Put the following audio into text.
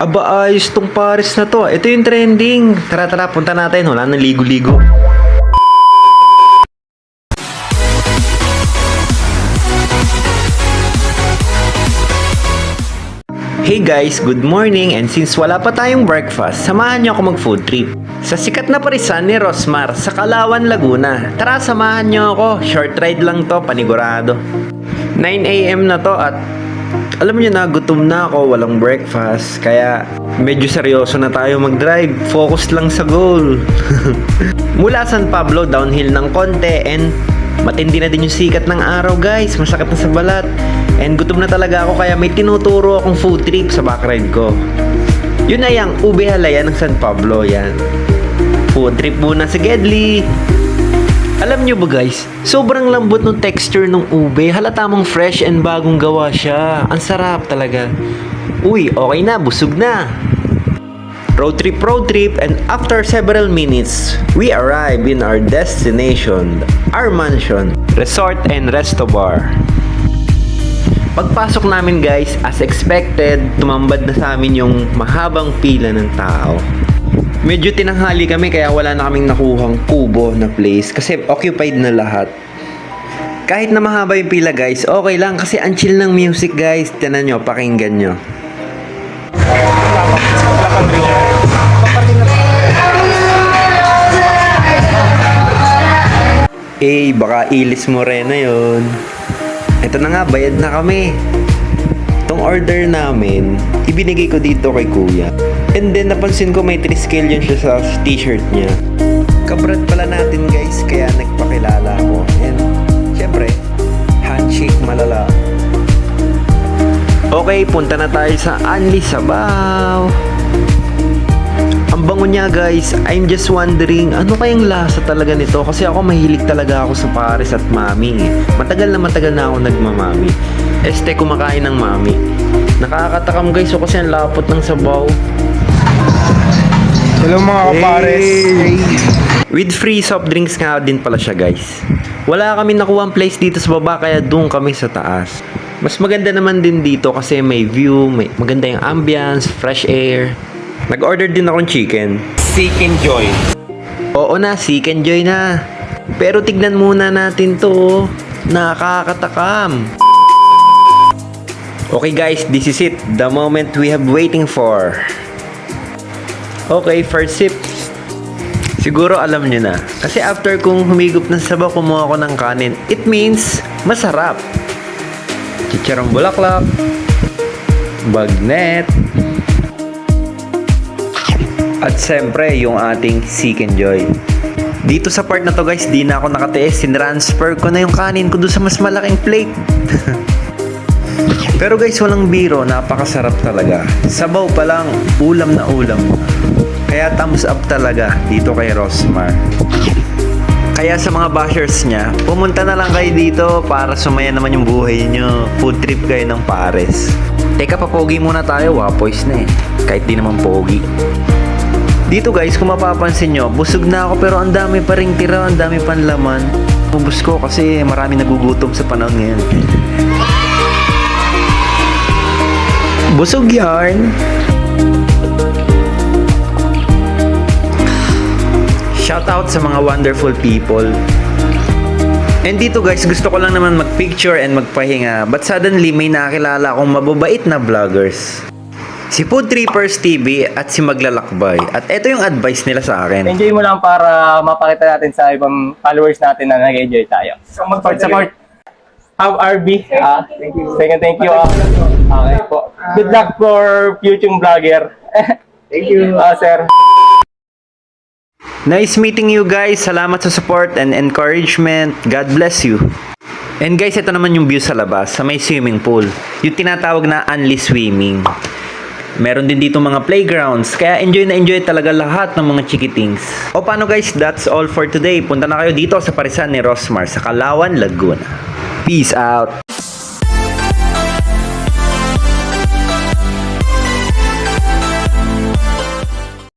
Aba, ayos tong Paris na to. Ito yung trending. Tara, tara, punta natin. Wala nang ligo-ligo. Hey guys, good morning, and since wala pa tayong breakfast, samahan niyo ako mag-food trip sa sikat na parisan ni Rosmar sa Calauan, Laguna. Tara, samahan niyo ako. Short ride lang to, panigurado. 9 AM na to at alam niyo na, gutom na ako, walang breakfast. Kaya medyo seryoso na tayo mag-drive. Focus lang sa goal. Mula San Pablo, downhill ng konti, and matindi na din yung sikat ng araw guys. Masakit na sa balat. And gutom na talaga ako kaya may tinuturo akong food trip sa backride ko. Yun na yung Ube Halaya ng San Pablo, yan. Food trip muna sa Gedli. Alam nyo ba guys, sobrang lambot ng texture ng ube. Halata mong fresh and bagong gawa siya. Ang sarap talaga. Uy, okay na, busog na. Road trip, and after several minutes, we arrive in our destination, our mansion, resort and resto bar. Pagpasok namin guys, as expected, tumambad na sa amin yung mahabang pila ng tao. Medyo tinanghali kami kaya wala na kaming nakuhang kubo na place kasi occupied na lahat. Kahit na mahaba yung pila guys, okay lang kasi ang chill ng music guys. Tinan nyo, pakinggan nyo. Eh, baka Ilis Morena yun. Ito na nga, bayad na kami. Itong order namin, ibinigay ko dito kay kuya. And then napansin ko may 3 scale yun siya sa t-shirt niya. Kabrad pala natin guys, kaya nagpakilala ako. And syempre, handshake malala. Okay, punta na tayo sa Anli Sabaw. Ang bango niya guys. I'm just wondering, ano kayang lasa talaga nito? Kasi ako mahilig talaga ako sa pares at mami. Matagal na ako nagmamami. Kumakain ng mami. Nakakatakam guys, so kasi ang lapot ng sabaw. Hello mga kapares. Hey! With free soft drinks nga din pala siya guys. Wala kami nakuha ang place dito sa baba kaya doon kami sa taas. Mas maganda naman din dito kasi may view, may maganda yung ambience, fresh air. Nag-order din akong chicken. Seek Enjoy. Oo na, Seek Enjoy na. Pero tignan muna natin to. Nakakatakam. Okay guys, this is it. The moment we have waiting for. Okay, first sip. Siguro alam nyo na. Kasi after kong humigop ng sabaw, kumuha ko ng kanin. It means masarap. Chicharong bulaklak. Bagnet. At siyempre, yung ating Seek Enjoy. Dito sa part na to guys, di na ako nakatiis. Sinransfer ko na yung kanin ko doon sa mas malaking plate. Pero guys, walang biro. Napakasarap talaga. Sabaw pa lang, ulam na ulam. Kaya thumbs up talaga dito kay Rosmar. Kaya sa mga bashers niya, pumunta na lang kayo dito para sumaya naman yung buhay nyo. Food trip kayo ng Pares. Teka, papogi muna tayo. Wapoys na eh. Kahit di naman pogi. Dito guys, kung mapapansin nyo, busog na ako pero ang dami pa ring tira, ang dami pang laman. Pubus ko kasi marami nagugutom sa panahon ngayon. Busog yarn! Shout out sa mga wonderful people. And dito guys, gusto ko lang naman mag-picture and magpahinga. But suddenly, may nakakilala akong mababait na vloggers. Si Food Trippers TV at si Maglalakbay. At ito yung advice nila sa akin. Enjoy mo lang para mapakita natin sa ibang followers natin na nag-enjoy tayo. Support. RB. Thank you. Okay po. Good luck for future vlogger. Thank you. Sir. Nice meeting you guys. Salamat sa support and encouragement. God bless you. And guys, ito naman yung view sa labas, sa may swimming pool. Yung tinatawag na Anli Swimming. Meron din dito mga playgrounds, kaya enjoy na enjoy talaga lahat ng mga chikitings. O paano guys, that's all for today. Punta na kayo dito sa parisan ni Rosmar sa Calauan, Laguna. Peace out!